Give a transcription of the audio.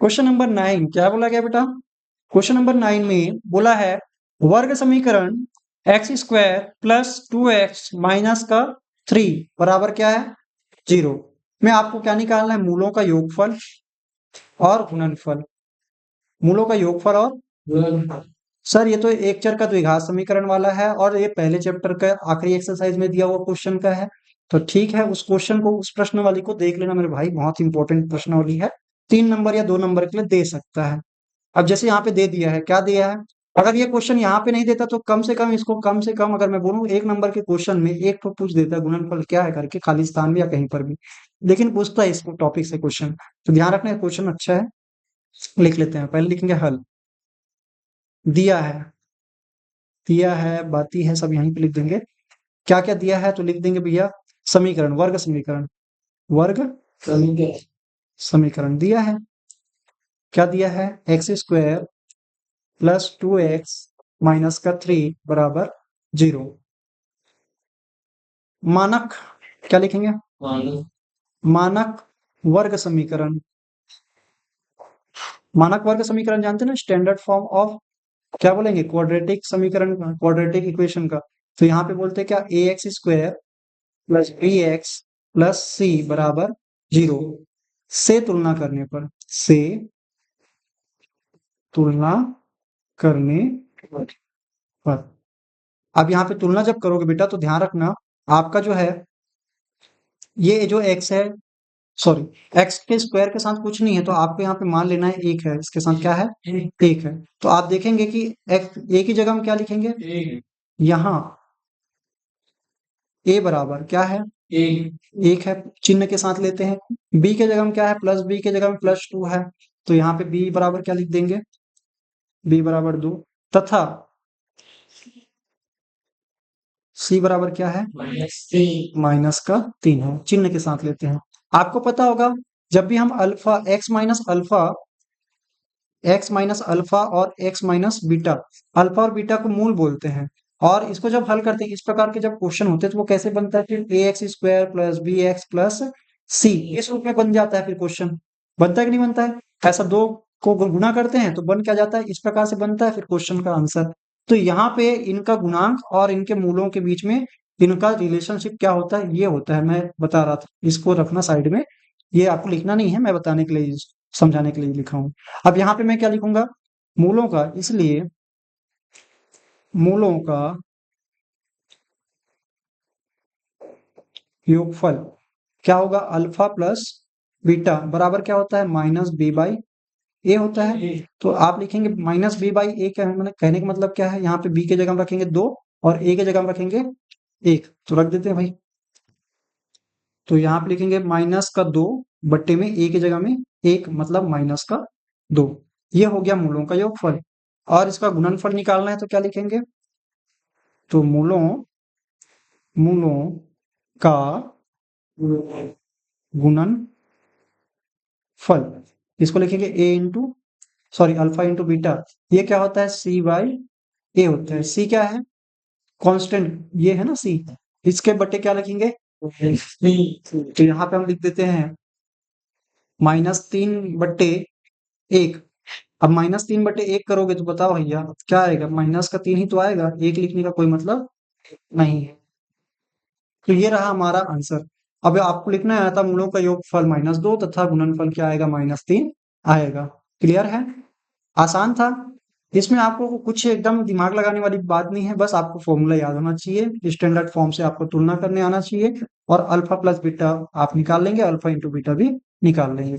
Question number 9 क्या बोला गया बेटा? क्वेश्चन नंबर 9 में बोला है वर्ग समीकरण x square plus 2x minus का 3 बराबर क्या है? 0 में आपको क्या निकालना है? मूलों का योगफल और गुणनफल। मूलों का योगफल और गुणनफल। सर ये तो एक चर का द्विघात समीकरण वाला है और ये पहले चैप्टर का आखिरी एक्सरसाइज में दिया हुआ क्वेश्चन का है। तो ठीक है, उस क्वेश्चन को, उस प्रश्न वाली को देख लेना मेरे भाई, बहुत इंपॉर्टेंट प्रश्नावली है। 3 नंबर या 2 नंबर के लिए दे सकता है। अब जैसे यहाँ पे दे दिया है, क्या दिया है? अगर ये क्वेश्चन यहाँ पे नहीं देता तो कम से कम इसको, कम से कम अगर मैं बोलूँ 1 नंबर के क्वेश्चन में एक तो पूछ देता है गुणनफल क्या है करके, खाली स्थान में या कहीं पर भी, लेकिन पूछता है इसको टॉपिक से क्वेश्चन। तो ध्यान रखना क्वेश्चन अच्छा है। लिख लेते हैं, पहले लिखेंगे हल। दिया है, दिया है, बाती है, सब यहीं पे लिख देंगे। क्या क्या दिया है तो लिख देंगे भैया समीकरण, वर्ग समीकरण, वर्ग समीकरण, समीकरण दिया है। क्या दिया है? X square plus 2x minus का 3 बराबर 0। मानक क्या लिखेंगे? मानक वर्ग समीकरण। मानक वर्ग समीकरण जानते हैं ना, स्टैंडर्ड फॉर्म ऑफ, क्या बोलेंगे, क्वाड्रेटिक समीकरण, क्वाड्रेटिक इक्वेशन का। तो यहाँ पे बोलते हैं क्या, a x square plus b x plus c बराबर 0 से तुलना करने पर, से तुलना करने पर। अब यहाँ पे तुलना जब करोगे बेटा तो ध्यान रखना, आपका जो है ये जो x है, सॉरी, x के स्क्वायर के साथ कुछ नहीं है तो आपको यहाँ पे मान लेना है 1 है, इसके साथ क्या है? 1 है। तो आप देखेंगे कि x a की जगह हम क्या लिखेंगे? यहाँ a बराबर क्या है? 1 है, चिन्ह के साथ लेते हैं। b के जगह में क्या है? प्लस b के जगह में प्लस 2 है, तो यहाँ पे b बराबर क्या लिख देंगे? b बराबर 2 तथा c बराबर क्या है? माइनस का 3 है, चिन्ह के साथ लेते हैं। आपको पता होगा जब भी हम अल्फा एक्स माइनस अल्फा और एक्स माइनस बीटा, अल्फा और बीटा को मूल बोलते हैं, और इसको जब हल करते हैं इस प्रकार के जब क्वेश्चन होते हैं तो वो कैसे बनता है? फिर a x square plus b x plus c, इस रूप में बन जाता है। फिर क्वेश्चन बनता है कि नहीं बनता है? ऐसा दो को गुणा करते हैं तो बन क्या जाता है? इस प्रकार से बनता है फिर क्वेश्चन का आंसर। तो यहाँ पे इनका गुणांक और इनके मूलों के बीच में इनका रिलेशनशिप क्या होता है, ये होता है। मैं बता रहा था, इसको रखना साइड में, ये आपको लिखना नहीं है, मैं बताने के लिए, समझाने के लिए लिखा हूं। अब यहाँ पे मैं क्या लिखूंगा? मूलों का, इसलिए मूलों का योगफल क्या होगा? अल्फा प्लस बीटा बराबर क्या होता है? माइनस बी बाई ए होता है। तो आप लिखेंगे माइनस बी बाई ए, क्या है, मैंने कहने का मतलब क्या है? यहाँ पे बी के जगह में रखेंगे 2 और ए के जगह में रखेंगे 1, तो रख देते हैं भाई। तो यहाँ पे लिखेंगे माइनस का 2 बट्टे में ए की जगह में 1, मतलब माइनस का 2। ये हो गया मूलों का योगफल। और इसका गुणनफल निकालना है तो क्या लिखेंगे? तो मूलों मूलों का गुणनफल, इसको लिखेंगे a into, sorry, alpha into beta. ये क्या होता है? सी बाई ए होता है। सी क्या है? कांस्टेंट, ये है ना सी। इसके बट्टे क्या लिखेंगे? तो यहाँ पे हम लिख देते हैं -3/1। अब -3/1 करोगे तो बताओ भैया क्या आएगा? माइनस का 3 ही तो आएगा, 1 लिखने का कोई मतलब नहीं है। तो ये रहा हमारा आंसर। अब आपको लिखना है था मूलों का योगफल -2 तथा गुणनफल क्या आएगा? -3 आएगा। क्लियर है? आसान था। इसमें आपको कुछ एकदम दिमाग लगाने वाली बात नहीं है, बस आपको फॉर्मूला याद होना चाहिए, स्टैंडर्ड फॉर्म से आपको तुलना करने आना चाहिए, और अल्फा प्लस बीटा आप निकाल लेंगे, अल्फा इंटू बीटा भी निकाल लेंगे।